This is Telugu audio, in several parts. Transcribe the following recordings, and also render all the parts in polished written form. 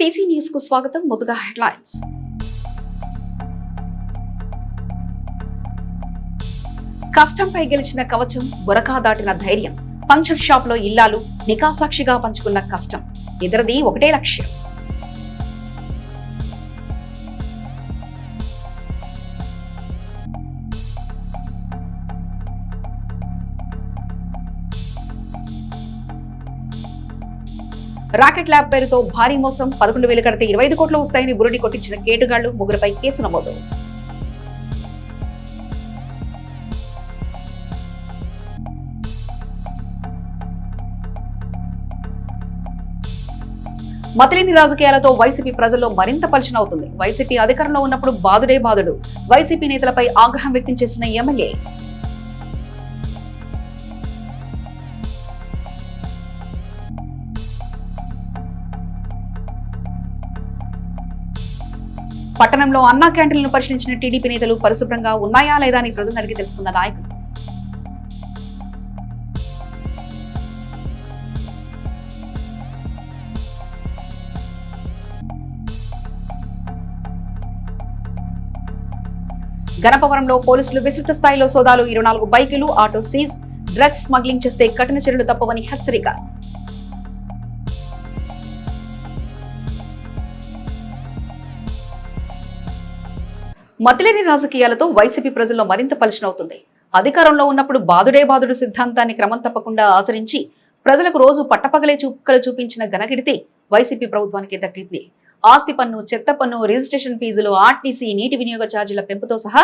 టీసీ న్యూస్ కు స్వాగతం. ముందుగా హెడ్లైన్స్. కష్టంపై గెలిచిన కవచం, బురకా దాటిన ధైర్యం. పంక్చర్ షాప్ లో ఇల్లాలు నికాసాక్షిగా పంచుకున్న కష్టం. ఇద్దరిది ఒకటే లక్ష్యం. రాకెట్ ల్యాబ్ పేరుతో భారీ మోసం. 11,000 కడితే 25 కోట్లు వస్తాయని బురుడి కొట్టించిన కేటుగాళ్లు. ముగ్గురుపై కేసు నమోదు. మతిలేని రాజకీయాలతో వైసీపీ ప్రజల్లో మరింత పలుచన అవుతుంది. వైసీపీ అధికారంలో ఉన్నప్పుడు బాదుడే బాదుడు. వైసీపీ నేతలపై ఆగ్రహం వ్యక్తం చేసిన ఎమ్మెల్యే. పట్టణంలో అన్నా క్యాంటీన్లను పరిశీలించిన టీడీపీ నేతలు పరిశుభ్రంగా ఉన్నాయా లేదా అని ప్రజలను అడిగి తెలుసుకున్న నాయకులు. గణపవరంలో పోలీసులు విస్తృత స్థాయిలో సోదాలు. 24 బైకులు, ఆటో సీజ్. డ్రగ్స్ స్మగ్లింగ్ చేస్తే కఠిన చర్యలు తప్పవని హెచ్చరిక. మతిలేని రాజకీయాలతో వైసీపీ ప్రజల్లో మరింత పలుచనవుతుంది. అధికారంలో ఉన్నప్పుడు బాదుడే బాదుడు సిద్ధాంతాన్ని క్రమం తప్పకుండా ఆచరించి ప్రజలకు రోజు పట్టపగలే చుక్కలు చూపించిన ఘనకీర్తి వైసీపీ ప్రభుత్వానికి దక్కింది. ఆస్తి పన్ను, చెత్త పన్ను, రిజిస్ట్రేషన్ ఫీజులు, ఆర్టీసీ, నీటి వినియోగ ఛార్జీల పెంపుతో సహా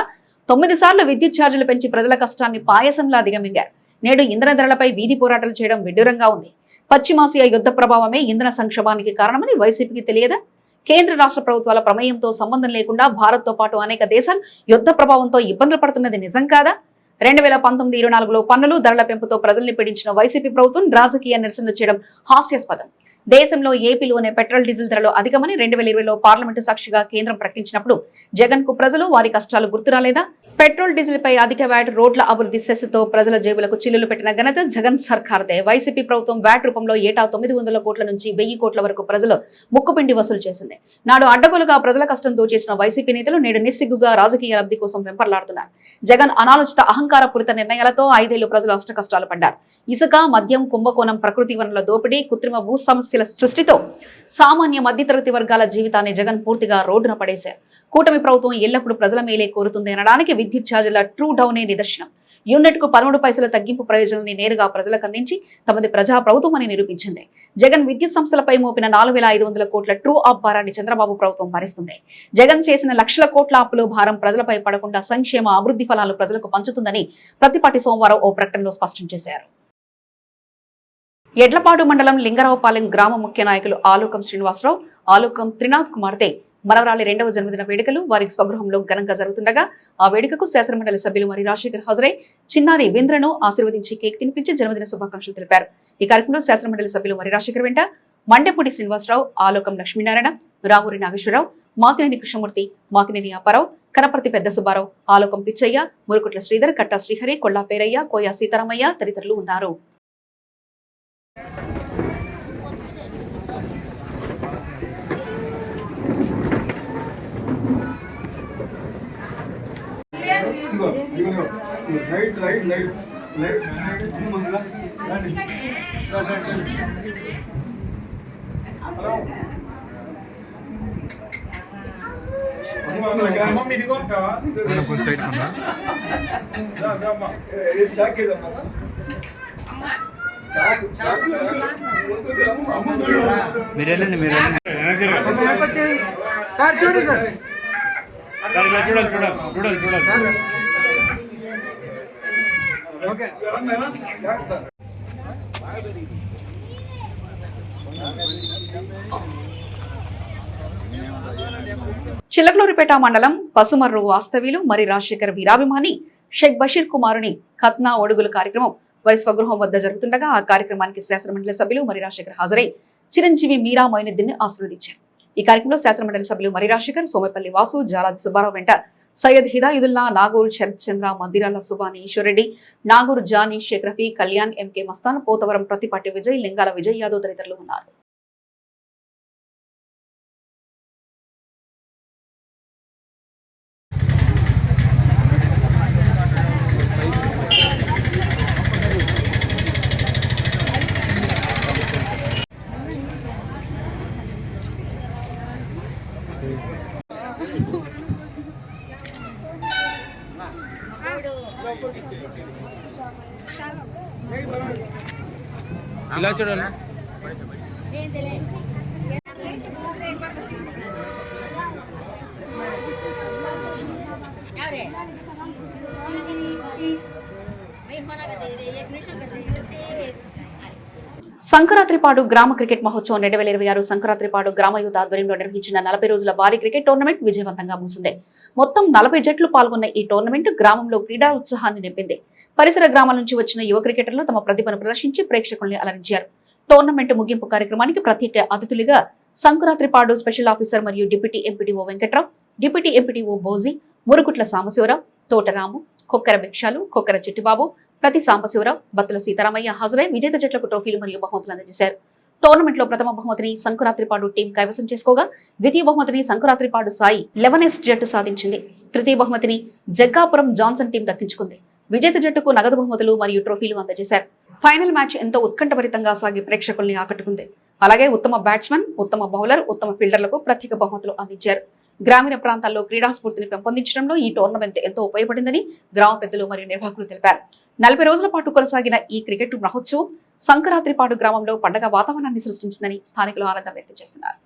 9 సార్లు విద్యుత్ ఛార్జీలు పెంచి ప్రజల కష్టాన్ని పాయసంలా దిగమింగారు. నేడు ఇంధన ధరలపై వీధి పోరాటాలు చేయడం విడ్డూరంగా ఉంది. పశ్చిమాసియా యుద్ధ ప్రభావమే ఇంధన సంక్షోభానికి కారణమని వైసీపీకి తెలియదా? కేంద్ర రాష్ట్ర ప్రభుత్వాల ప్రమేయంతో సంబంధం లేకుండా భారత్తో పాటు అనేక దేశాలు యుద్ధ ప్రభావంతో ఇబ్బందులు పడుతున్నది నిజం కాదా? 2019-24లో పన్నులు, ధరల పెంపుతో ప్రజల్ని పీడించిన వైసీపీ ప్రభుత్వం రాజకీయ నిరసనలు చేయడం హాస్యాస్పదం. దేశంలో ఏపీలోనే పెట్రోల్, డీజిల్ ధరలు అధికమని 2020లో పార్లమెంటు సాక్షిగా కేంద్రం ప్రకటించినప్పుడు జగన్ కు ప్రజలు, వారి కష్టాలు గుర్తురాలేదా? పెట్రోల్, డీజిల్ పై అధిక వ్యాట్, రోడ్ల అభివృద్ధి సెస్సుతో ప్రజల జేబులకు చిల్లులు పెట్టిన ఘనత జగన్ సర్కార్దే. వైసీపీ ప్రభుత్వం వ్యాట్ రూపంలో ఏటా 900 కోట్ల నుంచి 1000 కోట్ల వరకు ప్రజలు ముక్కుపిండి వసూలు చేసింది. నాడు అడ్డగోలుగా ప్రజల కష్టం దోచేసిన వైసీపీ నేతలు నేడు నిస్సిగ్గుగా రాజకీయ లబ్ధి కోసం వెంపర్లాడుతున్నారు. జగన్ అనాలోచిత అహంకారపూరిత నిర్ణయాలతో 5 ఏళ్లు ప్రజలు అష్ట కష్టాలు పడ్డారు. ఇసుక, మద్యం, కుంభకోణం, ప్రకృతి వనరుల దోపిడీ, కృత్రిమ భూ సమస్యల సృష్టితో సామాన్య మధ్యతరగతి వర్గాల జీవితాన్ని జగన్ పూర్తిగా రోడ్డున పడేశారు. కూటమి ప్రభుత్వం ఎల్లప్పుడూ ప్రజల మేలే కోరుతుంది అనడానికి విద్యుత్ ఛార్జీల ట్రూ డౌనే నిదర్శనం. యూనిట్ కు 13 పైసల తగ్గింపు ప్రయోజనాన్ని నేరుగా ప్రజలకు అందించి తమది ప్రజా ప్రభుత్వం అని నిరూపించింది. జగన్ విద్యుత్ సంస్థలపై మోపిన 4,500 కోట్ల ట్రూ అప్ భారాన్ని చంద్రబాబు ప్రభుత్వం భరిస్తుంది. జగన్ చేసిన లక్షల కోట్ల అప్పులు భారం ప్రజలపై పడకుండా సంక్షేమ, అభివృద్ధి ఫలాలు ప్రజలకు పంచుతుందని ప్రతిపాటి సోమవారం ఓ ప్రకటనలో స్పష్టం చేశారు. ఎడ్లపాడు మండలం లింగరావుపాలెం గ్రామ ముఖ్య నాయకులు ఆలోకం శ్రీనివాసరావు, ఆలోకం త్రినాథ్ కుమార్తె మనవరాలి 2వ జన్మదిన వేడుకలు వారి స్వగృహంలో ఘనంగా జరుగుతుండగా ఆ వేడుకకు శాసనమండలి సభ్యులు మరి రాజశేఖర్ హాజరై చిన్నారి వీంద్రను ఆశీర్వదించి కేక్ తినిపించి జన్మదిన శుభాకాంక్షలు తెలిపారు. ఈ కార్యక్రమంలో శాసనమండలి సభ్యులు మరి రాజశేఖర్ వెంట మండెపూడి శ్రీనివాసరావు, ఆలోకం లక్ష్మీనారాయణ, రావూరి నాగేశ్వరరావు, మాకినేని కృష్ణమూర్తి, మాకినేని అప్పారావు, కనపర్తి పెద్ద సుబ్బారావు, ఆలోకం పిచ్చయ్య, మురుకుట్ల శ్రీధర్, కట్టా శ్రీహరి, కొల్లా పేరయ్య, కోయా సీతారామయ్య తదితరులు ఉన్నారు. మీరేనండి సార్ చూడండి సార్ చూడాలి ఓకే. చిలకలూరిపేట మండలం పసుమర్రు వాస్తవ్యులు మరి రాజశేఖర్ వీరాభిమాని షేక్ బషీర్ కుమారుని ఖత్నా ఒడుగుల కార్యక్రమం వారి స్వగృహం వద్ద జరుగుతుండగా ఆ కార్యక్రమానికి శాసనమండలి సభ్యులు మరి రాజశేఖర్ హాజరై చిరంజీవి మీరా మొయినుద్దీన్ ఆశీర్వదించారు. ఈ కార్యక్రమంలో శాసనమండలి సభ్యులు మరి రాజశేఖర్, సోమపల్లి వాసు, జాలాది సుబ్బారావు వెంట సయ్యద్ హిదాయుదుల్లా, నాగూరు శరత్ చంద్ర, మందిరాల సుబాని ఈశ్వరెడ్డి, నాగూరు జానీ, షేక్ రఫీ, కళ్యాణ్, ఎంకే మస్తాన్, పోతవరం ప్రతిపాటి విజయ్, లింగాల విజయ్ యాదవ్ తదితరులు ఉన్నారు. ఇలా చూడాలి. సంక్రాంతిపాడు గ్రామ క్రికెట్ మహోత్సవం 2026 సంక్రాంతిపాడు గ్రామ యూత్ ఆధ్వర్యంలో నిర్వహించిన 40 రోజుల భారీ క్రికెట్ టోర్నమెంట్ విజయవంతంగా ముగిసింది. మొత్తం 40 జట్లు పాల్గొన్న ఈ టోర్నమెంట్ గ్రామంలో క్రీడా ఉత్సాహాన్ని నింపింది. పరిసర గ్రామాల నుంచి వచ్చిన యువ క్రికెటర్లు తమ ప్రతిభను ప్రదర్శించి ప్రేక్షకుల్ని అలరించారు. టోర్నమెంట్ ముగింపు కార్యక్రమానికి ప్రత్యేక అతిథులుగా సంక్రాంతిపాడు స్పెషల్ ఆఫీసర్ మరియు deputy MPDO Venkatrao, deputy MPDO Boji, Muruguttla Sambasivarao, Thotaramu, Kokkara Bhikshalu, Kokkara Chittibabu, ప్రతి సాంబశివరావు, బత్తుల సీతారామయ్య హాజరై విజేత జట్లకు ట్రోఫీలు మరియు బహుమతులు అందజేశారు. టోర్నమెంట్ లో ప్రథమ బహుమతిని సంక్రాంతిపాడు టీం కైవసం చేసుకోగా ద్వితీయ బహుమతిని సంక్రాంతిపాడు సాయి 11S జట్టు సాధించింది. తృతీయ బహుమతిని జగ్గాపురం జాన్సన్ టీం దక్కించుకుంది. విజేత జట్టుకు నగదు బహుమతులు మరియు ట్రోఫీలు అందజేశారు. ఫైనల్ మ్యాచ్ ఎంతో ఉత్కంఠభరితంగా సాగి ప్రేక్షకుల్ని ఆకట్టుకుంది. అలాగే ఉత్తమ బ్యాట్స్మెన్, ఉత్తమ బౌలర్, ఉత్తమ ఫీల్డర్లకు ప్రత్యేక బహుమతులు అందించారు. గ్రామీణ ప్రాంతాల్లో క్రీడా స్ఫూర్తిని పెంపొందించడంలో ఈ టోర్నమెంట్ ఎంతో ఉపయోగపడిందని గ్రామ పెద్దలు మరియు నిర్వాహకులు తెలిపారు. 40 రోజుల పాటు కొనసాగిన ఈ క్రికెట్ మహోత్సవం సంక్రాంతిపాడు గ్రామంలో పండగ వాతావరణాన్ని సృష్టించిందని స్థానికులు ఆనందం వ్యక్తం చేస్తున్నారు.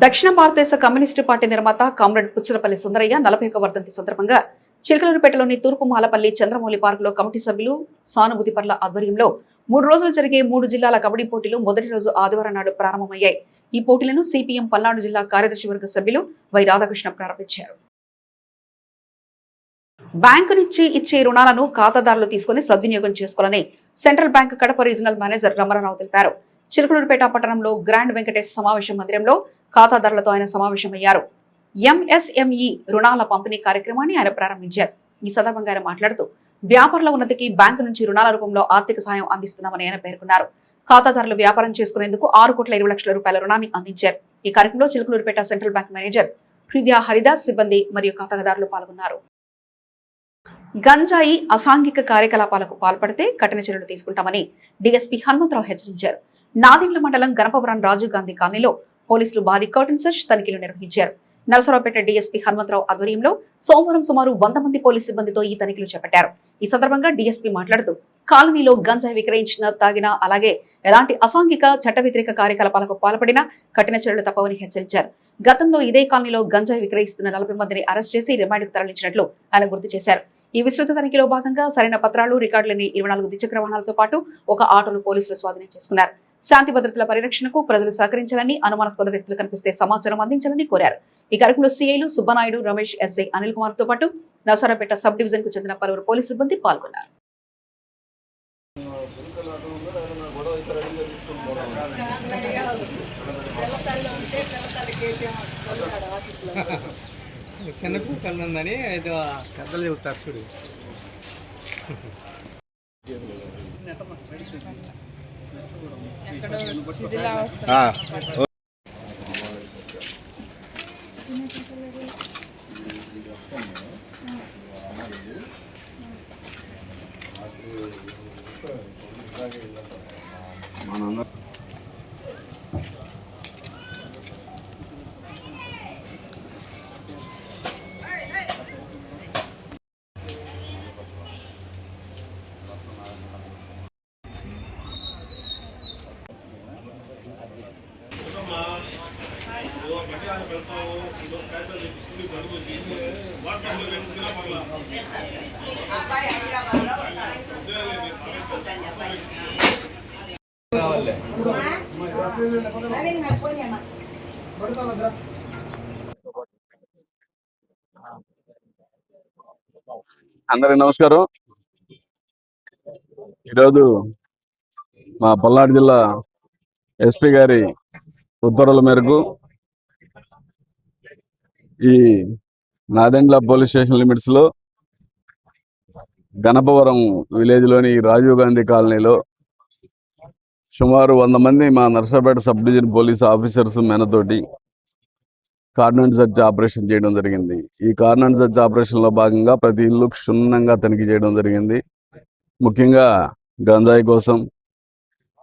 దక్షిణ భారతదేశ కమ్యూనిస్టు పార్టీ నిర్మాత కామ్రేడ్ పుచ్చలపల్లి సుందరయ్య 41వ వర్ధంతి సందర్భంగా చిలకలూరుపేటలోని తూర్పు మాలపల్లి చంద్రమౌళి పార్కులో కమిటీ సభ్యులు సానుభూతి పర్ల ఆధ్వర్యంలో 3 రోజులు జరిగే 3 జిల్లాల కబడ్డీ పోటీలు మొదటి రోజు ఆదివారం నాడు ప్రారంభమయ్యాయి. ఈ పోటీలను సిపిఎం పల్నాడు జిల్లా కార్యదర్శి వర్గ సభ్యులు వై రాధాకృష్ణ ప్రారంభించారు. బ్యాంకు నుంచి ఇచ్చే రుణాలను ఖాతాదారులు తీసుకుని సద్వినియోగం చేసుకోవాలని central bank Kadapa regional manager Ramana Rao తెలిపారు. చిలకలూరుపేట పట్టణంలో గ్రాండ్ వెంకటేష్ సమావేశ మందిరంలో ఖాతాదారులతో ఆయన సమావేశమయ్యారు. ఎంఎస్ఎంఈ రుణాల పంపిణీ కార్యక్రమాన్ని ఆయన ప్రారంభించారు. ఈ సందర్భంగా ఆయన మాట్లాడుతూ వ్యాపారుల ఉన్నతికి బ్యాంకు నుంచి రుణాల రూపంలో ఆర్థిక సహాయం అందిస్తున్నామని ఆయన పేర్కొన్నారు. ఖాతాదారులు వ్యాపారం చేసుకునేందుకు 6,20,00,000 రూపాయల రుణాన్ని అందించారు. ఈ కార్యక్రమంలో చిలకలూరుపేట సెంట్రల్ బ్యాంక్ మేనేజర్ హృదయ హరిదాస్, సిబ్బంది మరియు ఖాతాదారులు పాల్గొన్నారు. గంజాయి అసాంఘిక కార్యకలాపాలకు పాల్పడితే కఠిన చర్యలు తీసుకుంటామని డీఎస్పీ హనుమంతరావు హెచ్చరించారు. నాదిండ్ల మండలం గణపవరం రాజీవ్ గాంధీ కాలనీలో పోలీసులు భారీ కర్టన్ సెర్చ్ తనిఖీలు నిర్వహించారు. నరసరావుపేట డీఎస్పీ హనుమంతరావు ఆధ్వర్యంలో సోమవారం సుమారు 100 మంది పోలీసు సిబ్బందితో ఈ తనిఖీలు చేపట్టారు. ఈ సందర్భంగా డీఎస్పీ మాట్లాడుతూ కాలనీలో గంజాయి విక్రయించిన, తాగినా, అలాగే ఎలాంటి అసాంఘిక చట్ట వ్యతిరేక కార్యకలాపాలకు పాల్పడినా కఠిన చర్యలు తప్పవని హెచ్చరించారు. గతంలో ఇదే కాలనీలో గంజాయి విక్రయిస్తున్న 40 మందిని అరెస్ట్ చేసి రిమాండ్కు తరలించినట్లు ఆయన గుర్తు చేశారు. ఈ విస్తృత తనిఖీలో భాగంగా సరైన పత్రాలు, రికార్డులని 24 ద్విచక్ర వాహనాలతో పాటు ఒక ఆటోను పోలీసులు స్వాధీనం చేసుకున్నారు. శాంతి భద్రతల పరిరక్షణకు ప్రజలు సహకరించాలని, అనుమానాస్పద వ్యక్తులు కనిపిస్తే సమాచారం అందించాలని కోరారు. ఈ కార్యక్రమంలో సిఐలు సుబ్బనాయుడు, రమేష్, ఎస్ఐ అనిల్ కుమార్ తో పాటు నరసరావుపేట సబ్ డివిజన్ కు చెందిన పలువురు పోలీసు సిబ్బంది పాల్గొన్నారు. చిన్నప్పుడు కళ్ళుందని ఏదో పెద్దలు చెబుతారు చూడు. అందరికి నమస్కారం. ఈరోజు మా పల్నాడు జిల్లా ఎస్పీ గారి ఉత్తర్వుల మేరకు ఈ నాదెండ్ల పోలీస్ స్టేషన్ లిమిట్స్ లో గణపవరం విలేజ్ లోని రాజీవ్ గాంధీ కాలనీలో సుమారు 100 మంది మా Narsapet sub division police officers మెనతోటి కార్నర్ సెర్చ్ ఆపరేషన్ చేయడం జరిగింది. ఈ కార్నర్ సెర్చ్ ఆపరేషన్ లో భాగంగా ప్రతి ఇల్లు క్షుణ్ణంగా తనిఖీ చేయడం జరిగింది. ముఖ్యంగా గంజాయి కోసం,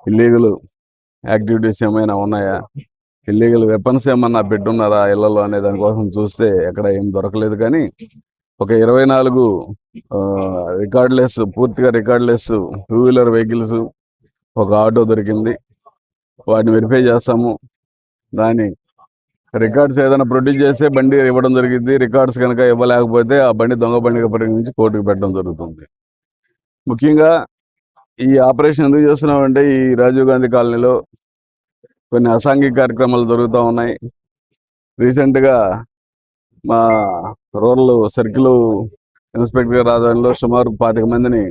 ఇల్లీగల్ యాక్టివిటీస్ ఏమైనా ఉన్నాయా, ఇల్లీగల్ వెపన్స్ ఏమన్నా పెట్టున్నారా ఇళ్లలో అనే దానికోసం చూస్తే ఎక్కడ ఏం దొరకలేదు. కానీ ఒక 24 రికార్డ్లెస్, పూర్తిగా రికార్డ్లెస్ 2 వీలర్ వెహికల్స్, ఒక ఆటో దొరికింది. వాటిని వెరిఫై చేస్తాము. దాని రికార్డ్స్ ఏదైనా ప్రొడ్యూస్ చేస్తే బండి ఇవ్వడం జరిగింది. రికార్డ్స్ కనుక ఇవ్వలేకపోతే ఆ బండి దొంగ బండిగా పరిగణించి కోర్టుకు పెట్టడం జరుగుతుంది. ముఖ్యంగా ఈ ఆపరేషన్ ఎందుకు చేస్తున్నామంటే ఈ రాజీవ్ గాంధీ కాలనీలో కొన్ని అసాంఘిక కార్యక్రమాలు జరుగుతూ ఉన్నాయి. రీసెంట్గా మా రూరల్ సర్కిల్ ఇన్స్పెక్టర్ గారి ఆధ్వర్యంలో సుమారు 25 మందిని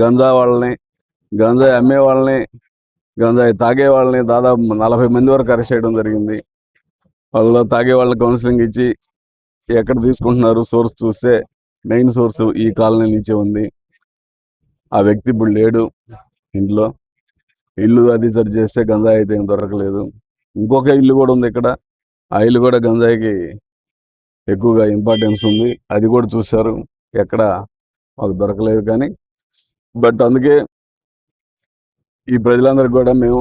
గంజాయి అమ్మే వాళ్ళని, గంజాయి తాగే వాళ్ళని దాదాపు 40 మంది వరకు అరెస్ట్ చేయడం జరిగింది. వాళ్ళలో తాగే వాళ్ళని కౌన్సిలింగ్ ఇచ్చి ఎక్కడ తీసుకుంటున్నారు సోర్స్ చూస్తే మెయిన్ సోర్స్ ఈ కాలనీ నుంచే ఉంది. ఆ వ్యక్తి ఇప్పుడు లేడు ఇంట్లో. ఇల్లు అది సరి చేస్తే గంజాయి అయితే ఏం దొరకలేదు. ఇంకొక ఇల్లు కూడా ఉంది ఇక్కడ. ఆ ఇల్లు కూడా గంజాయికి ఎక్కువగా ఇంపార్టెన్స్ ఉంది. అది కూడా చూశారు, ఎక్కడ మాకు దొరకలేదు. కానీ బట్ అందుకే ఈ ప్రజలందరికీ కూడా మేము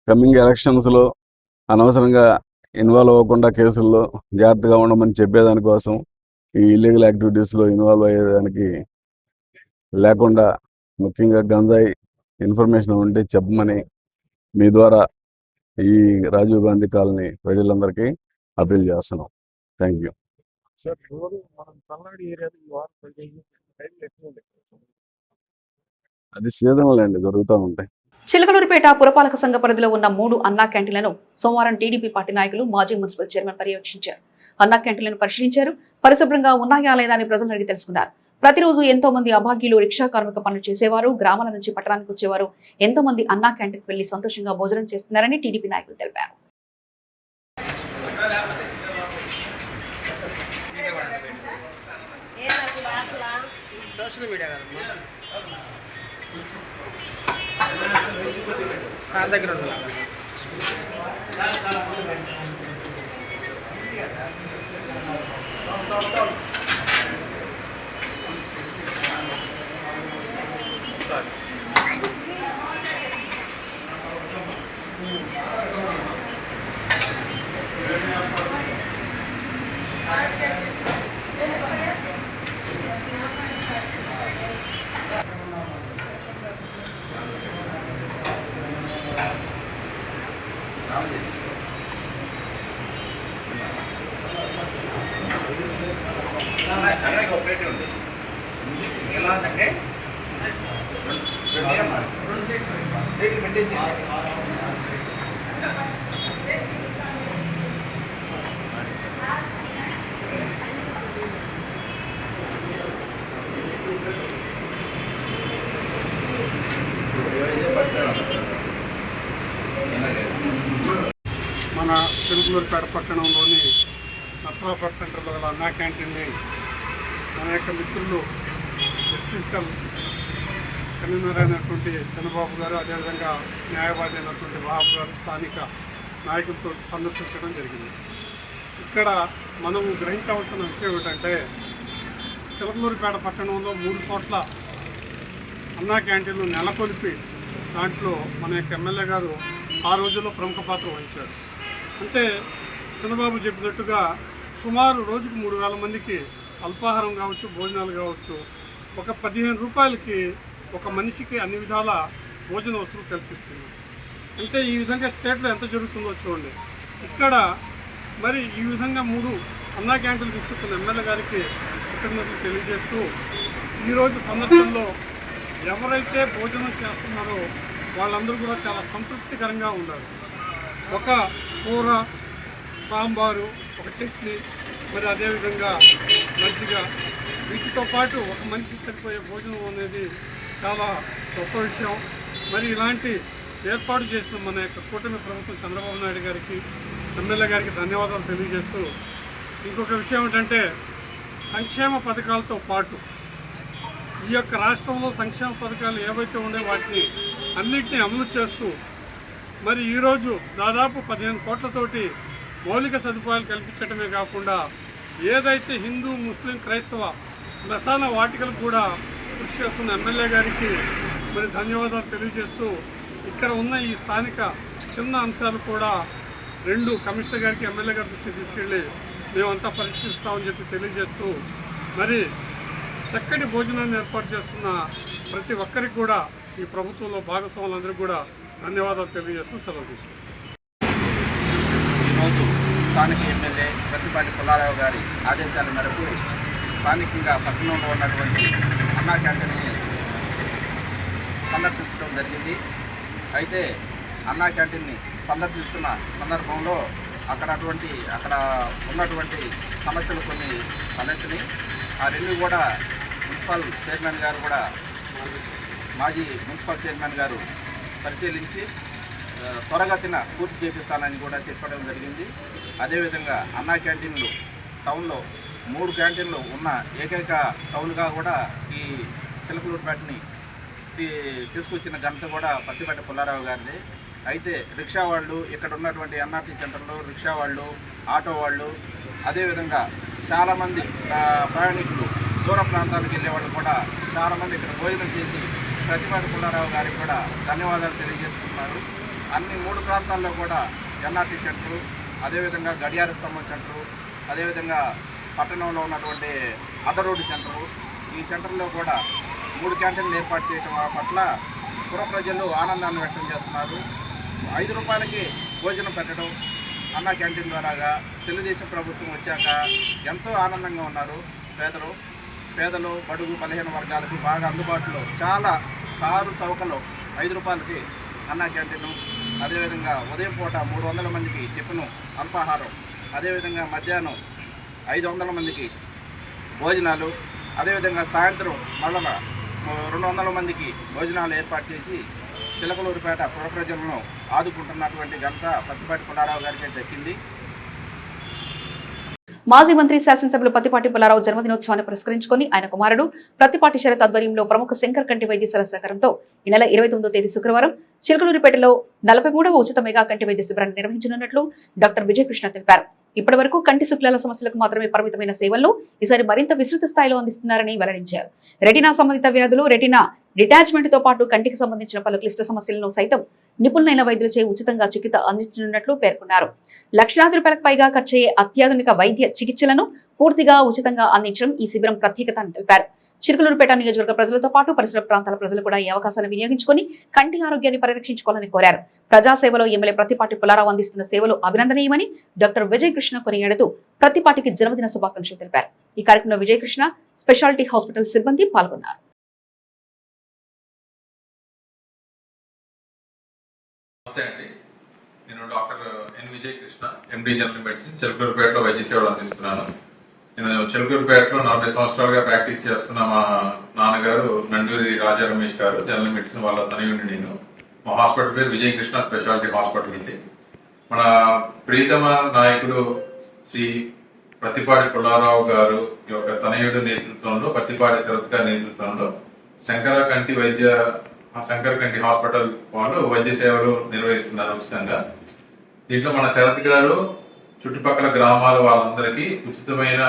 కమింగ్ ఎలక్షన్స్లో అనవసరంగా ఇన్వాల్వ్ అవ్వకుండా కేసుల్లో జాగ్రత్తగా ఉండమని చెప్పేదానికోసం ఈ ఇల్లీగల్ యాక్టివిటీస్లో ఇన్వాల్వ్ అయ్యేదానికి లేకుండా ముఖ్యంగా గంజాయి ఇన్ఫర్మేషన్ ఉంటే చెప్పమని మీ ద్వారా ఈ రాజీవ్ గాంధీ కాలనీ ప్రజలందరికీ అపీల్ చేస్తున్నాం. Thank you. అది సీజనల్ అండి, జరుగుతూ ఉంటాయి. చిలకలూరిపేట పురపాలక సంఘ పరిధిలో ఉన్న 3 అన్నా క్యాంటీన్లను సోమవారం టీడీపీ పార్టీ నాయకులు మాజీ మున్సిపల్ చైర్మన్ పర్యవేక్షించారు. అన్నా క్యాంటీన్లను పరిశీలించారు. పరిశుభ్రంగా ఉన్నాయా లేదా అని ప్రజలను అడిగి తెలుసుకున్నారు. ప్రతిరోజు ఎంతో మంది అభాగ్యులు రిక్షా కార్మిక పనులు చేసేవారు, గ్రామాల నుంచి పట్టణానికి వచ్చేవారు ఎంతో మంది అన్నా క్యాంటీన్కి వెళ్లి సంతోషంగా భోజనం చేస్తున్నారని టీడీపీ నాయకులు తెలిపారు. మన చిలుకలూరిపేట పట్టణంలోని నసరాపేట సెంటర్లో గల అన్నా క్యాంటీన్ని మన యొక్క మిత్రులు ఎస్సీసీఎల్ కన్వీనర్ అయినటువంటి చంద్రబాబు గారు, అదేవిధంగా న్యాయవాది అయినటువంటి బాబు గారు స్థానిక నాయకులతో సందర్శించడం జరిగింది. ఇక్కడ మనం గ్రహించవలసిన విషయం ఏమిటంటే చిలకలూరిపేట పట్టణంలో 3 చోట్ల అన్నా క్యాంటీన్లు నెలకొల్పి దాంట్లో మన యొక్క ఎమ్మెల్యే గారు ఆ రోజుల్లో ప్రముఖ పాత్ర వహించారు. అంటే చంద్రబాబు చెప్పినట్టుగా సుమారు రోజుకు 3000 మందికి అల్పాహారం కావచ్చు, భోజనాలు కావచ్చు, ఒక 15 రూపాయలకి ఒక మనిషికి అన్ని విధాల భోజన వస్తువులు కల్పిస్తుంది. అంటే ఈ విధంగా స్టేట్లో ఎంత జరుగుతుందో చూడండి. ఇక్కడ మరి ఈ విధంగా 3 అన్నా క్యాంటీన్లు తీసుకొచ్చిన ఎమ్మెల్యే గారికి కృతజ్ఞతలు తెలియజేస్తూ ఈరోజు సందర్శనలో ఎవరైతే భోజనం చేస్తున్నారో వాళ్ళందరూ కూడా చాలా సంతృప్తికరంగా ఉన్నారు. ఒక కూర, సాంబారు, ఒక చట్నీ, మరి అదేవిధంగా మజ్జిగ, వీటితో పాటు ఒక మనిషికి సరిపోయే భోజనం అనేది చాలా గొప్ప విషయం. మరి ఇలాంటి ఏర్పాటు చేసిన మన యొక్క కూటమి ప్రభుత్వం చంద్రబాబు నాయుడు గారికి, ఎమ్మెల్యే గారికి ధన్యవాదాలు తెలియజేస్తూ ఇంకొక విషయం ఏంటంటే సంక్షేమ పథకాలతో పాటు ఈ యొక్క రాష్ట్రంలో సంక్షేమ పథకాలు ఏవైతే ఉండే వాటిని అన్నింటినీ అమలు చేస్తూ మరి ఈరోజు దాదాపు 15 కోట్లతోటి మౌలిక సదుపాయాలు కల్పించడమే కాకుండా ఏదైతే హిందూ, ముస్లిం, క్రైస్తవ శ్మశాన వాటికలు కూడా కృషి చేస్తున్న ఎమ్మెల్యే గారికి మరి ధన్యవాదాలు తెలియజేస్తూ ఇక్కడ ఉన్న ఈ స్థానిక చిన్న అంశాలు కూడా 2 కమిషనర్ గారికి, ఎమ్మెల్యే గారి దృష్టికి తీసుకెళ్ళి మేమంతా పరిష్కరిస్తామని చెప్పి తెలియజేస్తూ మరి చక్కటి భోజనాన్ని ఏర్పాటు చేస్తున్న ప్రతి ఒక్కరికి కూడా ఈ ప్రభుత్వంలో భాగస్వాములందరికీ కూడా ధన్యవాదాలు తెలియజేస్తూ సెలవు తీసుకుంటాం. ఈరోజు స్థానిక ఎమ్మెల్యే ప్రత్తిపాటి పుల్లారావు గారి ఆదేశాల మేరకు స్థానికంగా పట్టణంలో ఉన్నటువంటి అన్నా క్యాంటీన్ని సందర్శించడం జరిగింది. అయితే అన్నా క్యాంటీన్ని సందర్శిస్తున్న సందర్భంలో అక్కడ ఉన్నటువంటి సమస్యలు కొన్ని తలెత్తినాయి. ఆ రెండు కూడా మున్సిపల్ చైర్మన్ గారు కూడా మాజీ మున్సిపల్ చైర్మన్ గారు పరిశీలించి త్వరగతిన పూర్తి చేపిస్తానని కూడా చెప్పడం జరిగింది. అదేవిధంగా అన్నా క్యాంటీన్లు టౌన్లో 3 క్యాంటీన్లు ఉన్న ఏకైక టౌన్గా కూడా ఈ చిలకలూరుపేటని తీసుకొచ్చిన ఘనత కూడా ప్రత్తిపాటి పుల్లారావు గారిది. అయితే రిక్షా వాళ్ళు, ఇక్కడ ఉన్నటువంటి ఎన్ఆర్టీ సెంటర్లో రిక్షా వాళ్ళు, ఆటో వాళ్ళు, అదేవిధంగా చాలామంది ప్రయాణికులు దూర ప్రాంతాలకు వెళ్ళే వాళ్ళు కూడా చాలామంది ఇక్కడ భోజనం చేసి ప్రత్తిపాటి పుల్లారావు గారికి కూడా ధన్యవాదాలు తెలియజేస్తున్నారు. అన్ని 3 ప్రాంతాల్లో కూడా ఎన్ఆర్టీ సెంటరు, అదేవిధంగా గడియార స్తంభం సెంటరు, అదేవిధంగా పట్టణంలో ఉన్నటువంటి అడ్డ రోడ్డు సెంటరు, ఈ సెంటర్లో కూడా 3 క్యాంటీన్లు ఏర్పాటు చేయడం పట్ల పుర ప్రజలు ఆనందాన్ని వ్యక్తం చేస్తున్నారు. 5 రూపాయలకి భోజనం పెట్టడం అన్నా క్యాంటీన్ ద్వారాగా తెలుగుదేశం ప్రభుత్వం వచ్చాక ఎంతో ఆనందంగా ఉన్నారు. పేదలు బడుగు బలహీన వర్గాలకు బాగా అందుబాటులో చాలా కారు చౌకలో 5 రూపాయలకి అన్నా క్యాంటీను, అదేవిధంగా ఉదయం పూట 300 మందికి టిఫిను అల్పాహారం, అదేవిధంగా మధ్యాహ్నం 500 మందికి భోజనాలు, అదేవిధంగా సాయంత్రం మళ్ళా 200 మందికి భోజనాలు ఏర్పాటు చేసి చిలకలూరుపేట పుర ప్రజలను ఆదుకుంటున్నటువంటి ఘనత ప్రత్తిపాటి పుల్లారావు గారికి దక్కింది. మాజీ మంత్రి శాసనసభ్యులు ప్రత్తిపాటి పుల్లారావు జన్మదినోత్సవాన్ని పురస్కరించుకుని ఆయన కుమారుడు ప్రత్తిపాటి శరత్ ఆధ్వర్యంలో ప్రముఖ శంకర్ కంటి వైద్యశాల సహకారంతో ఈ నెల 29వ తేదీ శుక్రవారం చిలకలూరుపేటలో 43వ ఉచిత మెగా కంటి వైద్య శిబిరాన్ని నిర్వహించనున్నట్లు డాక్టర్ విజయకృష్ణ తెలిపారు. ఇప్పటి వరకు కంటి శుక్లాల సమస్యలకు మాత్రమే పరిమితమైన సేవలను ఈసారి మరింత విస్తృత స్థాయిలో అందిస్తున్నారని వెల్లడించారు. రెటీనా సంబంధిత వ్యాధులు, రెటీనా డిటాచ్మెంట్ తో పాటు కంటికి సంబంధించిన పలు క్లిష్ట సమస్యలను సైతం నిపుణులైన వైద్యులచే ఉచితంగా చికిత్స అందించనున్నట్లు పేర్కొన్నారు. లక్షలాది రూపాయలకు పైగా ఖర్చయ్యే అత్యాధునిక వైద్య చికిత్సలను పూర్తిగా ఉచితంగా అందించడం ఈ శిబిరం ప్రత్యేకత అని తెలిపారు. చిలకలూరుపేట నియోజకవర్గ ప్రజలతో పాటు పరిసర ప్రాంతాల ప్రజలు కూడా ఈ అవకాశాన్ని వినియోగించుకుని కంటి ఆరోగ్యాన్ని పరిరక్షించుకోవాలని కోరారు. ప్రజాసేవలో ఎమ్మెల్యే ప్రత్తిపాటి పుల్లారావు అందిస్తున్న సేవలు అభినందనీయమని డాక్టర్ విజయకృష్ణ కొనియాడుతూ ప్రత్తిపాటికి జన్మదిన శుభాకాంక్షలు తెలిపారు. ఈ కార్యక్రమంలో విజయకృష్ణ, స్పెషాలిటీ హాస్పిటల్ సిబ్బంది పాల్గొన్నారు. నమస్తే అండి, నేను doctor N Vijayakrishna, MD general medicine, చిలకలూరుపేటలో వైద్య సేవలు అందిస్తున్నాను. నేను చిలకలూరుపేటలో 40 సంవత్సరాలుగా ప్రాక్టీస్ చేస్తున్న మా నాన్నగారు నండూరి రాజా రమేష్ గారు జనరల్ మెడిసిన్, వాళ్ళ తనయుడిని నేను. మా హాస్పిటల్ పేరు విజయకృష్ణ స్పెషాలిటీ హాస్పిటల్ అండి. మన ప్రీతమ నాయకుడు శ్రీ ప్రత్తిపాటి పుల్లారావు గారు యొక్క తనయుడి నేతృత్వంలో, ప్రత్తిపాటి శరత్ గారి నేతృత్వంలో శంకర కంటి హాస్పిటల్ వాళ్ళు వైద్య సేవలు నిర్వహిస్తున్నారు ఉచితంగా. దీంట్లో మన శరత్ గారు చుట్టుపక్కల గ్రామాల వాళ్ళందరికీ ఉచితమైన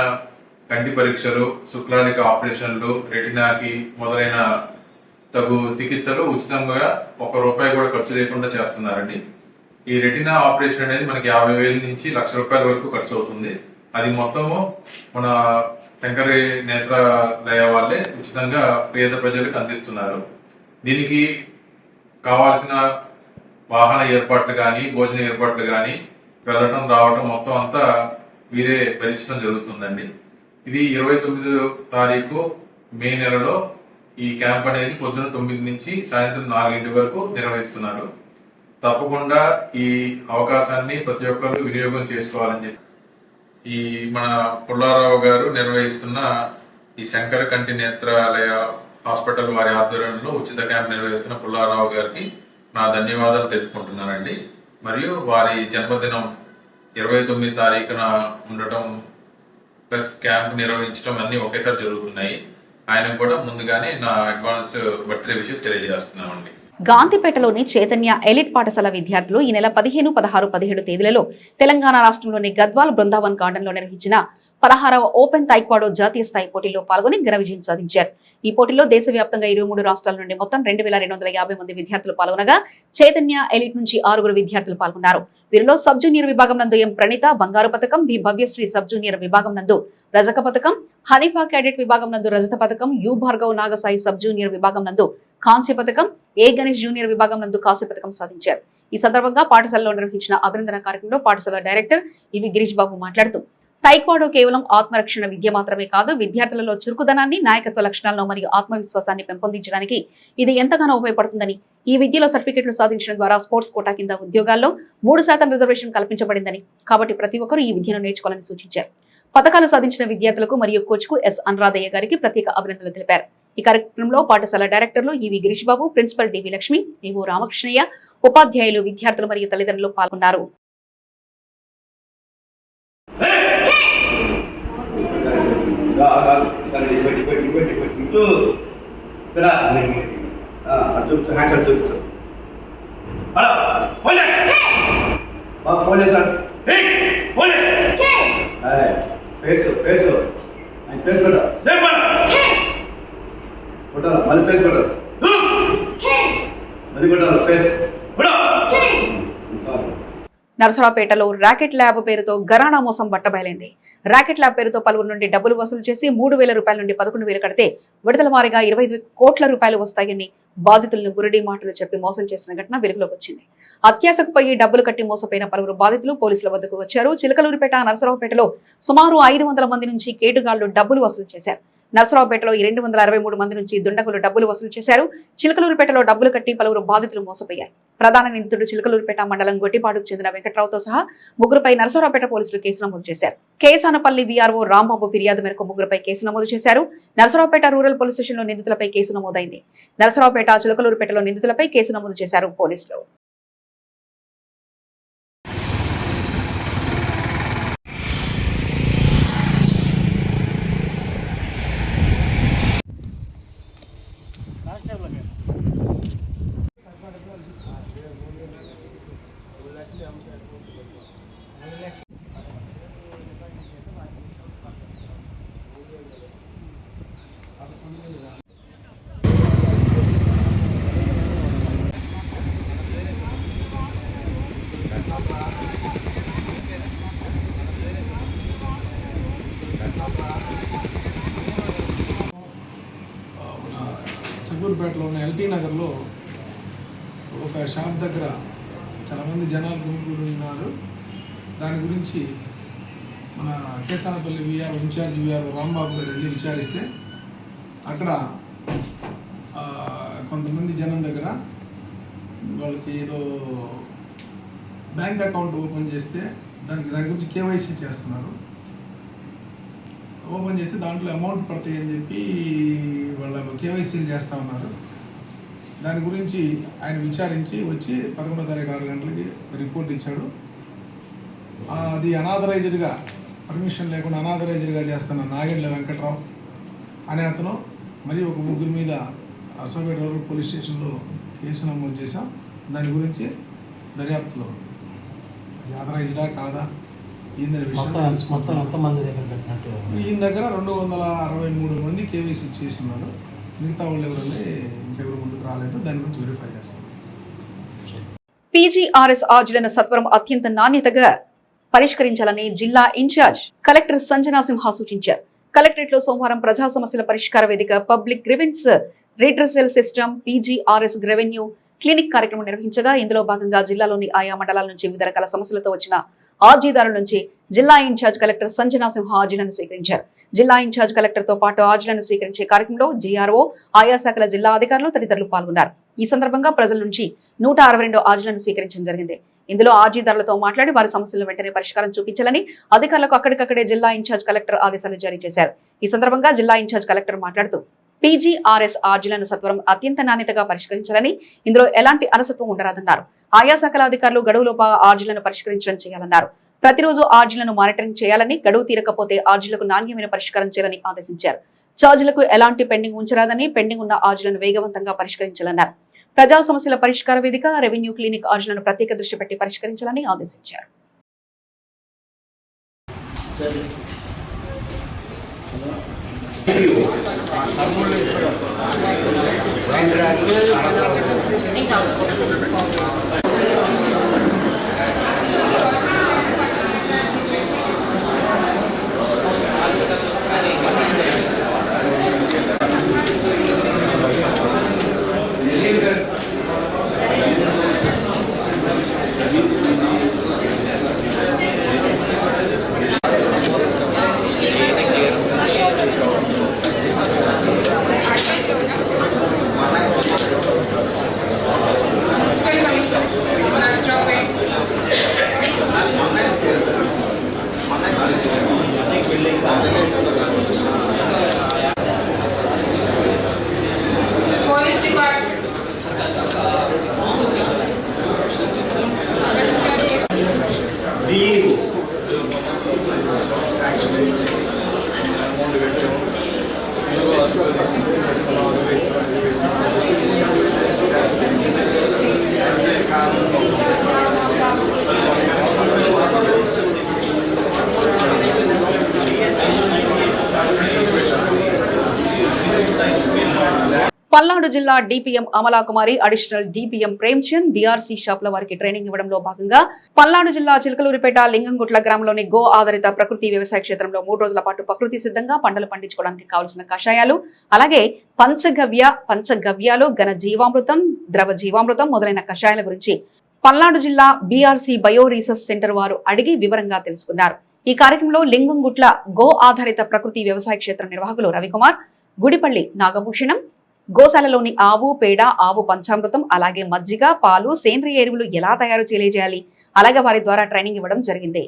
కంటి పరీక్షలు, శుక్లాలిక ఆపరేషన్లు, రెటినాకి మొదలైన తగు చికిత్సలు ఉచితంగా ₹1 కూడా ఖర్చు లేకుండా చేస్తున్నారండి. ఈ రెటినా ఆపరేషన్ అనేది మనకి 50,000 నుంచి ₹1,00,000 వరకు ఖర్చు అవుతుంది. అది మొత్తము మన శంకరి నేత్రాలయ వాళ్ళే ఉచితంగా పేద ప్రజలకు అందిస్తున్నారు. దీనికి కావాల్సిన వాహన ఏర్పాట్లు కానీ, భోజన ఏర్పాట్లు కానీ, వెళ్ళటం రావటం మొత్తం అంతా వీరే భరించడం జరుగుతుందండి. ఇది 29వ తారీఖు మే నెలలో ఈ క్యాంప్ అనేది పొద్దున 9 నుంచి సాయంత్రం 4 వరకు నిర్వహిస్తున్నారు. తప్పకుండా ఈ అవకాశాన్ని ప్రతి ఒక్కరు వినియోగం చేసుకోవాలని చెప్పి ఈ మన పుల్లారావు గారు నిర్వహిస్తున్న ఈ శంకర కంటి నేత్రాలయ హాస్పిటల్ వారి ఆధ్వర్యంలో ఉచిత క్యాంప్ నిర్వహిస్తున్న పుల్లారావు గారికి నా ధన్యవాదాలు తెలుపుకుంటున్నానండి. మరియు వారి జన్మదినం 29 తారీఖున ఉండటం ప్లస్ క్యాంప్ నిర్వహించడం అన్ని ఒకేసారి జరుగుతున్నాయి. ఆయన కూడా ముందుగానే నా అడ్వాన్స్ బర్త్డే విషెస్ తెలియజేస్తున్నామండి. గాంధీపేటలోని చైతన్య ఎలిట్ పాఠశాల విద్యార్థులు ఈ నెల 15, 16, 17 తేదీలలో తెలంగాణ రాష్ట్రంలోని గద్వాల్ బృందావన్ గార్డెన్ లో నిర్వహించిన 16వ ఓపెన్ తైక్వాడో జాతీయ స్థాయి పోటీల్లో పాల్గొని ఘన విజయం సాధించారు. ఈ పోటీలో దేశవ్యాప్తంగా 23 రాష్ట్రాల నుండి మొత్తం 2250 మంది విద్యార్థులు పాల్గొనగా చైతన్య ఎలిట్ నుంచి 6 విద్యార్థులు పాల్గొన్నారు. వీరిలో సబ్ జూనియర్ విభాగం నందు ఎం ప్రణీత బంగారు పథకం, బి భవ్యశ్రీ సబ్ జూనియర్ విభాగం నందు రజక పథకం, హనీఫా క్యాడెట్ విభాగం నందు రజత పథకం, you Bhargav Nagasai sub junior విభాగం నందు కాంస్య పథకం, ఏ గణేష్ జూనియర్ విభాగం నందు కాంస్య పథకం సాధించారు. ఈ సందర్భంగా పాఠశాలలో నిర్వహించిన అభినందన కార్యక్రమంలో పాఠశాల డైరెక్టర్ ఇవి గిరీష్ బాబు మాట్లాడుతూ టైక్వాడో కేవలం ఆత్మరక్షణ విద్య మాత్రమే కాదు, విద్యార్థులలో చురుకుదనాన్ని, నాయకత్వ లక్షణాలను మరియు ఆత్మవిశ్వాసాన్ని పెంపొందించడానికి ఇది ఎంతగానో ఉపయోగపడుతుందని, ఈ విద్యలో సర్టిఫికెట్లు సాధించడం ద్వారా స్పోర్ట్స్ కోటా కింద ఉద్యోగాల్లో 3% రిజర్వేషన్ కల్పించబడిందని, కాబట్టి ప్రతి ఒక్కరూ ఈ విద్యను నేర్చుకోవాలని సూచించారు. పథకాలు సాధించిన విద్యార్థులకు మరియు కోచ్కు ఎస్ అనురాధయ్య గారికి ప్రత్యేక అభినందనలు తెలిపారు. ఈ కార్యక్రమంలో పాఠశాల డైరెక్టర్లు ఈవి గిరీష్ బాబు, ప్రిన్సిపల్ డివి లక్ష్మి, ఈవో రామకృష్ణయ్య, ఉపాధ్యాయులు, విద్యార్థులు మరియు తల్లిదండ్రులు పాల్గొన్నారు. నరసరావుపేటలో ర్యాకెట్ ల్యాబ్ పేరుతో గరాణా మోసం బట్టబయలైంది. ర్యాకెట్ ల్యాబ్ పేరుతో పలువురు నుండి డబ్బులు వసూలు చేసి 3,000 రూపాయల నుండి 11,000 కడితే విడుదల వారీగా 25 కోట్ల రూపాయలు వస్తాయని బాధితులను బురడి మాటలు చెప్పి మోసం చేసిన ఘటన వెలుగులోకి వచ్చింది. అత్యాశకు పోయి డబ్బులు కట్టి మోసపోయిన పలువురు బాధితులు పోలీసుల వద్దకు వచ్చారు. చిలకలూరిపేట, నరసరావుపేటలో సుమారు 500 మంది నుంచి కేటుగాళ్లు డబ్బులు వసూలు చేశారు. నరసరావుపేటలో 223 మంది నుంచి దుండగులు డబ్బులు వసూలు చేశారు. చిలకలూరిపేటలో డబ్బులు కట్టి పలువురు బాధితులు మోసపోయారు. ప్రధాన నిందితుడు చిలకలూరిపేట మండలం గొట్టిపాడుకు చెందిన వెంకట్రావుతో సహా ముగ్గురుపై నరసరావుపేట పోలీసులు కేసు నమోదు చేశారు. కేసానపల్లి వీఆర్ఓ రాంబాబు ఫిర్యాదు మేరకు ముగ్గురుపై కేసు నమోదు చేశారు. నరసరావుపేట రూరల్ పోలీస్ స్టేషన్లో నిందితులపై కేసు నమోదైంది. నరసరావుపేట, చిలకలూరిపేటలో నిందితులపై కేసు నమోదు చేశారు పోలీసులు. చిలకలూరిపేటలో ఉన్న ఎల్టీ నగర్లో ఒక షాప్ దగ్గర చాలామంది జనాలు గుమిగూడి ఉన్నారు. దాని గురించి మన Kesanapalli VR incharge VR Rambabu garu వెళ్ళి విచారిస్తే అక్కడ కొంతమంది జనం దగ్గర వాళ్ళకి ఏదో బ్యాంక్ అకౌంట్ ఓపెన్ చేస్తే దాని గురించి కేవైసీ చేస్తున్నారు. ఓపెన్ చేసి దాంట్లో అమౌంట్ పడతాయి అని చెప్పి వాళ్ళు కేవైసీలు చేస్తూ ఉన్నారు. దాని గురించి ఆయన విచారించి వచ్చి 11వ తారీఖు 6 గంటలకి రిపోర్ట్ ఇచ్చాడు. అది అనాథరైజ్డ్గా, పర్మిషన్ లేకుండా అనాథరైజ్డ్గా చేస్తున్న నాగెండ్ల వెంకట్రావు అనే అతను మరియు ఒక ముగ్గురు మీద నరసరావుపేట రూరల్ పోలీస్ స్టేషన్లో కేసు నమోదు చేశాం. దాని గురించి దర్యాప్తులో ఉంది. అది ఆథరైజ్డా కాదా ఈయన దగ్గర 263 మంది కేవైసీ చేస్తున్నారు. మిగతా వాళ్ళు ఎవరైనా ఇంకెవరు ముందుకు రాలేదు. దాని గురించి వెరిఫై చేస్తాం. పీజీఆర్ఎస్ ఆర్జీలను సత్వరం అత్యంత నాణ్యతగా పరిష్కరించాలని జిల్లా ఇన్ఛార్జ్ కలెక్టర్ సంజనా సింహ సూచించారు. కలెక్టరేట్ లో సోమవారం ప్రజా సమస్యల పరిష్కార వేదిక, public grievance redressal system, PGRS revenue clinic కార్యక్రమం నిర్వహించగా ఇందులో భాగంగా జిల్లాలోని ఆయా మండలాల నుంచి వివిధ రకాల సమస్యలతో వచ్చిన ఆర్జీదారుల నుంచి జిల్లా ఇన్ఛార్జ్ కలెక్టర్ సంజనా సింహ ఆర్జీలను స్వీకరించారు. జిల్లా ఇన్ఛార్జ్ కలెక్టర్ తో పాటు ఆర్జీలను స్వీకరించే కార్యక్రమంలో జీఆర్ఓ, ఆయా శాఖల జిల్లా అధికారులు తదితరులు పాల్గొన్నారు. ఈ సందర్భంగా ప్రజల నుంచి 162 ఆర్జీలను స్వీకరించడం జరిగింది. ఇందులో ఆర్జీదారులతో మాట్లాడి వారి సమస్యలను వెంటనే పరిష్కారం చూపించాలని అధికారులకు అక్కడికక్కడే జిల్లా ఇన్ఛార్జ్ కలెక్టర్ ఆదేశాలు జారీ చేశారు. ఈ సందర్భంగా జిల్లా ఇన్ఛార్జ్ కలెక్టర్ మాట్లాడుతూ పీజీఆర్ఎస్ ఆర్జీలను సత్వరం అత్యంత నాణ్యతగా పరిష్కరించాలని, ఇందులో ఎలాంటి అలసత్వం ఉండరాదన్నారు. ఆయా శాఖల అధికారులు గడువులోపా ఆర్జీలను పరిష్కరించడం చేయాలన్నారు. ప్రతిరోజు ఆర్జీలను మానిటరింగ్ చేయాలని, గడువు తీరకపోతే ఆర్జీలకు నాణ్యమైన పరిష్కారం చేయాలని ఆదేశించారు. ఛార్జీలకు ఎలాంటి పెండింగ్ ఉంచరాదని, పెండింగ్ ఉన్న ఆర్జీలను వేగవంతంగా పరిష్కరించాలన్నారు. ప్రజా సమస్యల పరిష్కార వేదిక, రెవెన్యూ క్లినిక్ ఆర్జీలను ప్రత్యేక దృష్టి పెట్టి పరిష్కరించాలని ఆదేశించారు. పల్నాడు జిల్లా DPM Amalakumari, additional DPM Premchand BRC షాపుల వారికి ట్రైనింగ్ ఇవ్వడంలో భాగంగా పల్నాడు జిల్లా చిలకలూరిపేట లింగంగుట్ల గ్రామంలోని గో ఆధారిత ప్రకృతి వ్యవసాయ క్షేత్రంలో 3 రోజుల పాటు ప్రకృతి సిద్ధంగా పంటలు పండించుకోవడానికి కావలసిన కషాయాలు, అలాగే పంచగవ్యాలు, ఘన జీవామృతం, ద్రవ జీవామృతం మొదలైన కషాయాల గురించి పల్నాడు జిల్లా బీఆర్సీ బయో రీసెర్చ్ సెంటర్ వారు అడిగి వివరంగా తెలుసుకున్నారు. ఈ కార్యక్రమంలో లింగంగుట్ల గో ఆధారిత ప్రకృతి వ్యవసాయ క్షేత్ర నిర్వాహకులు రవికుమార్, గుడిపల్లి నాగభూషణం, గోశాలలోని ఆవు పేడ, ఆవు పంచామృతం, అలాగే మజ్జిగ, పాలు, సేంద్రియ ఎరువులు ఎలా తయారు తెలియజేయాలి, అలాగే వారి ద్వారా ట్రైనింగ్ ఇవ్వడం జరిగింది.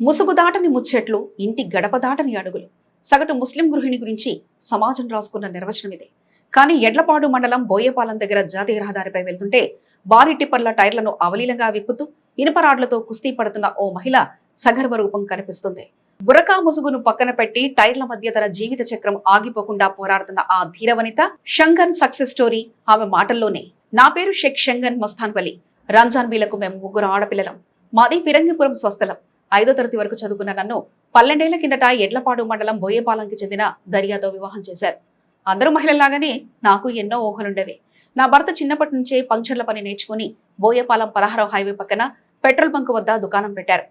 ముసుగు దాటని ముచ్చట్లు, ఇంటి గడప దాటని అడుగులు. సగటు ముస్లిం గృహిణి గురించి సమాజం రాసుకున్న నిర్వచనం ఇదే. కానీ ఎడ్లపాడు మండలం బోయేపాలెం దగ్గర జాతీయ రహదారిపై వెళ్తుంటే భారీ టిప్పర్ల టైర్లను అవలీలంగా విప్పుతూ ఇనుప రాడ్లతో కుస్తీ పడుతున్న ఓ మహిళ సగర్వ రూపం కనిపిస్తుంది. బురకా ముసుగును పక్కన పెట్టి టైర్ల మధ్య తన జీవిత చక్రం ఆగిపోకుండా పోరాడుతున్న ఆ ధీరవనిత షంగన్ సక్సెస్ స్టోరీ ఆమె మాటల్లోనే. నా పేరు షేక్ షంగన్ మస్తాన్ వలి. రంజాన్ బీలకు మేము 3 ఆడపిల్లలం. మాది ఫిరంగిపురం స్వస్థలం. 5వ తరగతి వరకు చదువుకున్న నన్ను 12 ఏళ్ల కిందట ఎడ్లపాడు మండలం బోయేపాలెంకి చెందిన దర్యాతో వివాహం చేశారు. అందరూ మహిళల్లాగానే నాకు ఎన్నో ఊహలుండేవి. నా భర్త చిన్నప్పటి నుంచే పంక్చర్ల పని నేర్చుకుని బోయేపాలెం పలహారం హైవే పక్కన పెట్రోల్ బంక్ వద్ద దుకాణం పెట్టారు.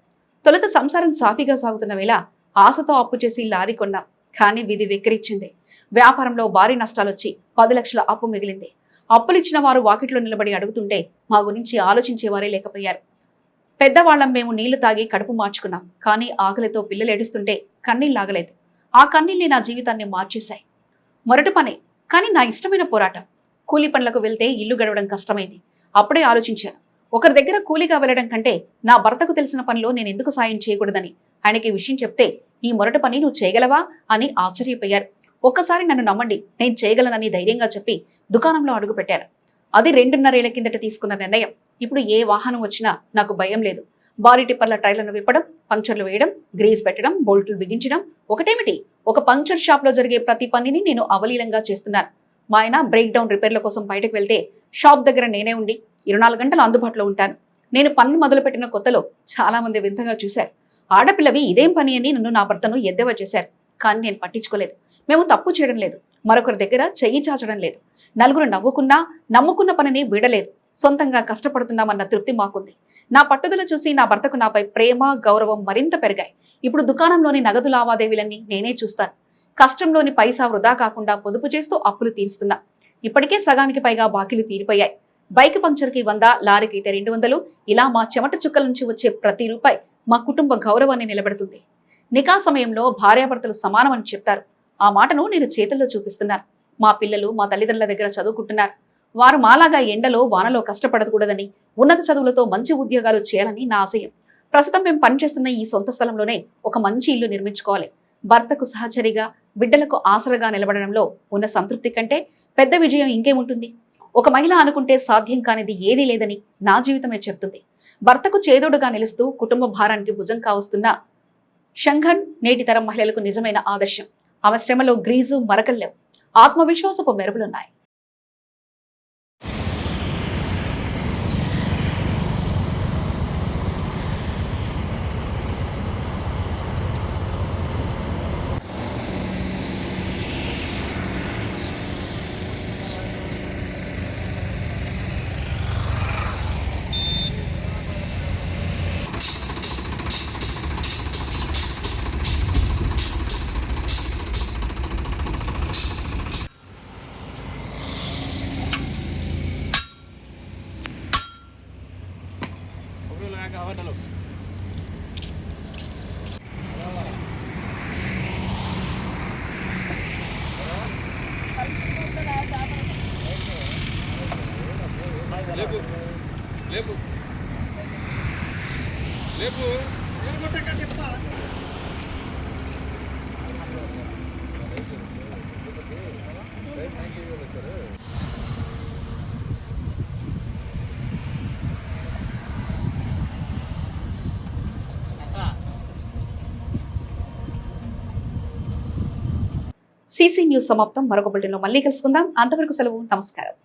తొలుత సంసారం సాఫీగా సాగుతున్న వేళ ఆశతో అప్పు చేసి లారీ కొన్నాం. కానీ విధి వెక్కిరిచ్చింది. వ్యాపారంలో భారీ నష్టాలొచ్చి 10 లక్షల అప్పు మిగిలింది. అప్పులిచ్చిన వారు వాకిట్లో నిలబడి అడుగుతుంటే మా గురించి ఆలోచించేవారే లేకపోయారు. పెద్దవాళ్లం మేము నీళ్లు తాగి కడుపు మార్చుకున్నాం. కానీ ఆకలితో పిల్లలు ఏడుస్తుంటే కన్నీళ్లాగలేదు. ఆ కన్నీళ్లే నా జీవితాన్ని మార్చేశాయి. మొరటి పనే, కానీ నా ఇష్టమైన పోరాటం. కూలీ పనులకు వెళ్తే ఇల్లు గడవడం కష్టమైంది. అప్పుడే ఆలోచించాను, ఒకరి దగ్గర కూలీగా వెళ్లడం కంటే నా భర్తకు తెలిసిన పనిలో నేను ఎందుకు సాయం చేయకూడదని. ఆయనకి విషయం చెప్తే ఈ మొరటి పని నువ్వు చేయగలవా అని ఆశ్చర్యపోయారు. ఒక్కసారి నన్ను నమ్మండి, నేను చేయగలనని ధైర్యంగా చెప్పి దుకాణంలో అడుగుపెట్టారు. అది 2.5 ఏళ్ల కిందట తీసుకున్న నిర్ణయం. ఇప్పుడు ఏ వాహనం వచ్చినా నాకు భయం లేదు. భారీ టిప్పర్ల టైర్లను విప్పడం, పంక్చర్లు వేయడం, గ్రీజ్ పెట్టడం, బోల్టులు బిగించడం ఒకటేమిటి, ఒక పంక్చర్ షాప్ లో జరిగే ప్రతి పనిని నేను అవలీలంగా చేస్తున్నాను. మా ఆయన బ్రేక్ డౌన్ రిపేర్ల కోసం బయటకు వెళ్తే షాప్ దగ్గర నేనే ఉండి 24 గంటలు అందుబాటులో ఉంటాను. నేను పనులు మొదలుపెట్టిన కొత్తలో చాలా మంది వింతగా చూశారు. ఆడపిల్లవి ఇదేం పని అని నన్ను, నా భర్తను ఎద్దేవా చేశారు. కానీ నేను పట్టించుకోలేదు. మేము తప్పు చేయడం లేదు, మరొకరి దగ్గర చెయ్యి చాచడం లేదు. నలుగురు నవ్వుకున్నా నమ్ముకున్న పనిని వీడలేదు. సొంతంగా కష్టపడుతున్నామన్న తృప్తి మాకుంది. నా పట్టుదల చూసి నా భర్తకు నాపై ప్రేమ, గౌరవం మరింత పెరిగాయి. ఇప్పుడు దుకాణంలోని నగదు లావాదేవీలన్నీ నేనే చూస్తాను. కష్టంలోని పైసా వృధా కాకుండా పొదుపు చేస్తూ అప్పులు తీరుస్తున్నా. ఇప్పటికే సగానికి పైగా బాకీలు తీరిపోయాయి. బైక్ పంక్చర్కి 100, లారీకి అయితే 200. ఇలా మా చెమట చుక్కల నుంచి వచ్చే ప్రతి రూపాయి మా కుటుంబ గౌరవాన్ని నిలబెడుతుంది. నికా సమయంలో భార్యాభర్తలు సమానమని చెప్తారు. ఆ మాటను నేను చేతుల్లో చూపిస్తున్నాను. మా పిల్లలు మా తల్లిదండ్రుల దగ్గర చదువుకుంటున్నారు. వారు మాలాగా ఎండలో వానలో కష్టపడకూడదని, ఉన్నత చదువులతో మంచి ఉద్యోగాలు చేయాలని నా ఆశయం. ప్రస్తుతం మేము పనిచేస్తున్న ఈ సొంత స్థలంలోనే ఒక మంచి ఇల్లు నిర్మించుకోవాలి. భర్తకు సహచరిగా, బిడ్డలకు ఆసరగా నిలబడడంలో ఉన్న సంతృప్తి కంటే పెద్ద విజయం ఇంకేముంటుంది. ఒక మహిళ అనుకుంటే సాధ్యం కానిది ఏదీ లేదని నా జీవితమే చెప్తుంది. భర్తకు చేదోడుగా నిలుస్తూ కుటుంబ భారానికి భుజం కావస్తున్న షంఘన్ నేటి తరం మహిళలకు నిజమైన ఆదర్శం. ఆమె శ్రమలో గ్రీజు, మరకల్లేవు, ఆత్మవిశ్వాసపు మెరుపులున్నాయి. లేపు లేపు లేపు CC న్యూస్ సమాప్తం. మరొక బులెటిన్లో మళ్ళీ కలుసుకుందాం. అంతవరకు సెలవు. నమస్కారం.